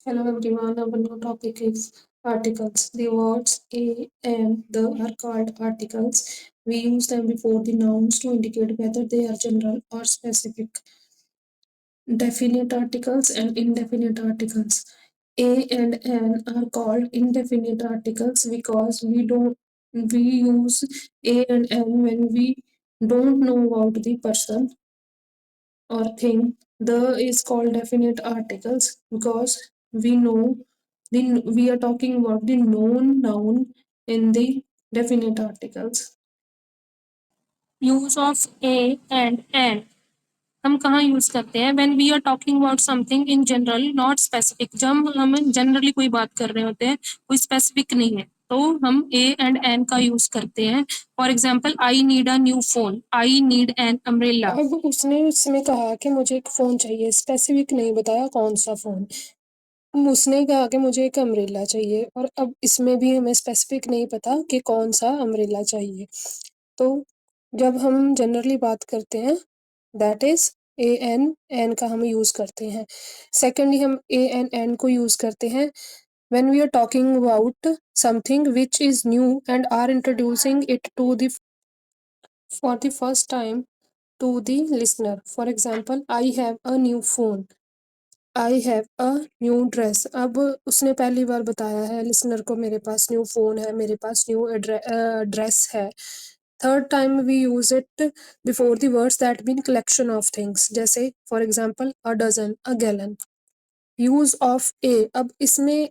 Hello everyone, our new topic is articles. The words a and the are called articles. We use them before the nouns to indicate whether they are general or specific. Definite articles and indefinite articles. A and an are called indefinite articles because we use a and an when we don't know about the person or thing. The is called definite articles because we know we are talking about the known noun in the definite articles. Use of a and an हम कहाँ use करते हैं when we are talking about something in general not specific. जब हम generally कोई बात कर रहे होते हैं, कोई स्पेसिफिक नहीं है, तो हम ए एंड एन का यूज करते हैं। For example, I need a new phone, I need an umbrella. अब उसने उसमें कहा कि मुझे एक फोन चाहिए, स्पेसिफिक नहीं बताया कौन सा फोन। उसने कहा कि मुझे एक अम्ब्रेला चाहिए और अब इसमें भी हमें स्पेसिफिक नहीं पता कि कौन सा अम्ब्रेला चाहिए। तो जब हम जनरली बात करते हैं that is a an an का हम यूज करते हैं। सेकेंडली हम ए एन एन को यूज करते हैं when we are talking about something which is new and are introducing it to the for the first time to the listener. For example, I have a new phone, I have a new dress. अब उसने पहली बार बताया है listener को मेरे पास new phone है, मेरे पास न्यू ड्रेस है। Third time we use it before the words that mean collection of things, जैसे for example a dozen, a gallon. Use of a, अब इसमें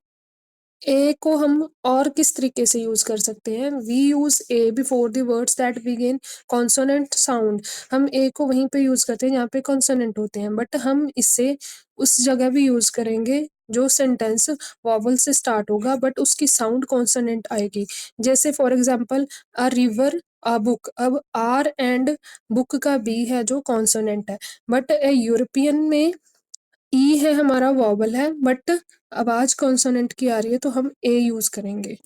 ए को हम और किस तरीके से यूज कर सकते हैं। We use a before the words that begin consonant sound. हम ए को वहीं पे यूज करते हैं जहाँ पे कॉन्सोनेंट होते हैं, बट हम इससे उस जगह भी यूज करेंगे जो सेंटेंस वॉवल से स्टार्ट होगा बट उसकी साउंड कॉन्सोनेंट आएगी। जैसे for example a river, a book. अब आर एंड बुक का बी है जो कॉन्सोनेंट है, बट यूरोपियन में ई है हमारा वॉवल है, बट आवाज कॉन्सोनेंट की आ रही है तो हम ए यूज करेंगे।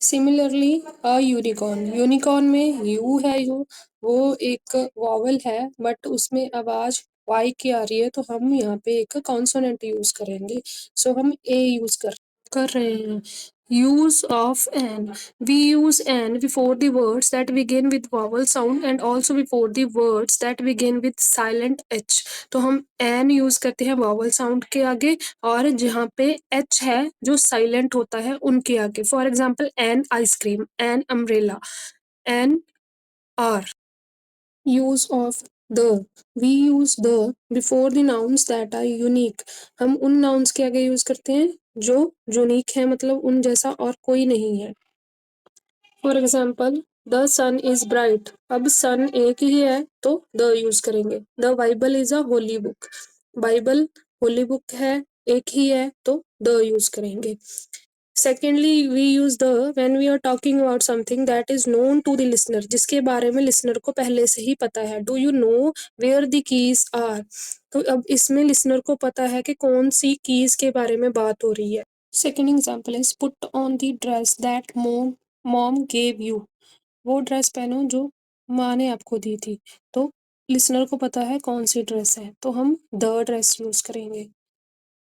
सिमिलरली अ यूनिकॉर्न, यूनिकॉर्न में यू है जो वो एक वॉवल है बट उसमें आवाज वाई की आ रही है तो हम यहाँ पे एक कॉन्सोनेंट यूज करेंगे। सो हम ए यूज कर रहे हैं। Use of an, we use an before the words that begin with vowel sound and also before the words that begin with silent H. तो हम एन यूज करते हैं वॉवल साउंड के आगे और जहाँ पे एच है जो साइलेंट होता है उनके आगे। For example an ice cream, an umbrella, an R. Use of the, we use the before the nouns that are unique. हम उन नाउन्स के आगे यूज करते हैं जो यूनिक है, मतलब उन जैसा और कोई नहीं है। For example the sun is bright, अब सन एक ही है तो द यूज करेंगे। The Bible is a holy book, Bible holy book है, एक ही है तो द यूज करेंगे। Secondly we use the when we are talking about something that is known to the listener, जिसके बारे में लिसनर को पहले से ही पता है। Do you know where the keys are, तो अब इसमें लिसनर को पता है कि कौन सी कीज के बारे में बात हो रही है। Second example is put on the dress that mom gave you, वो ड्रेस पहनो जो माँ ने आपको दी थी। तो लिसनर को पता है कौन सी ड्रेस है तो हम द ड्रेस यूज करेंगे।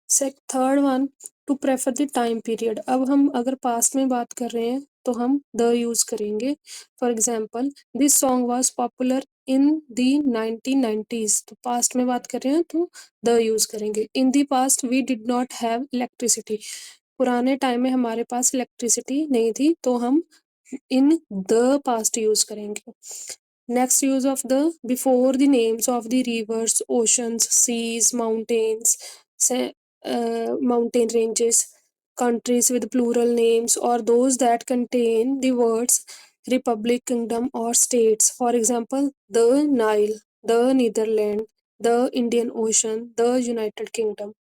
Third one, to prefer the time period, अब हम अगर पास्ट में बात कर रहे हैं तो हम द यूज करेंगे। For example this song was popular in the 1990s, तो पास्ट में बात कर रहे हैं तो द यूज करेंगे। In the past we did not have electricity, पुराने टाइम में हमारे पास इलेक्ट्रिसिटी नहीं थी तो हम इन द पास्ट यूज करेंगे। Next use of the, before the names of the rivers, oceans, seas, mountains, mountain ranges, countries with plural names, or those that contain the words republic, kingdom, or states. For example, the Nile, the Netherlands, the Indian Ocean, the United Kingdom.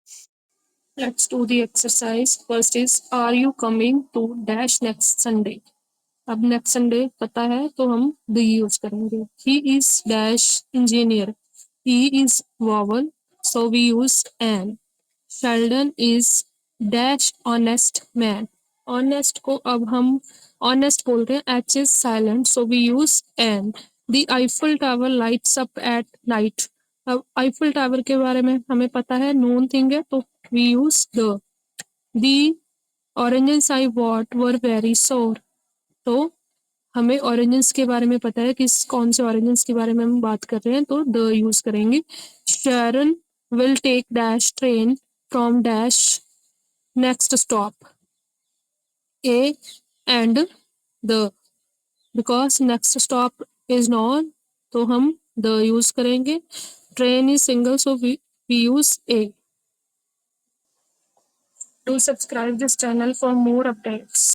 Let's do the exercise. First is, are you coming to dash next Sunday. अब next Sunday पता है तो हम the use करेंगे। He is dash engineer, he is vowel so we use an. Sheldon is dash honest man, honest को अब हम honest बोलते हैं, H is silent so we use an. The Eiffel tower lights up at night, अब Eiffel tower के बारे में हमें पता है, नोन थिंग है तो we use the. The oranges I bought were very sour. तो हमें ऑरेंजेस के बारे में पता है, किस कौन से ऑरेंजेस के बारे में हम बात कर रहे हैं, तो द यूज करेंगे. Sharon will take dash train from dash next stop. A and the, because next stop is not, तो हम the यूज करेंगे. Train is single, so we use A. Do subscribe this channel for more updates.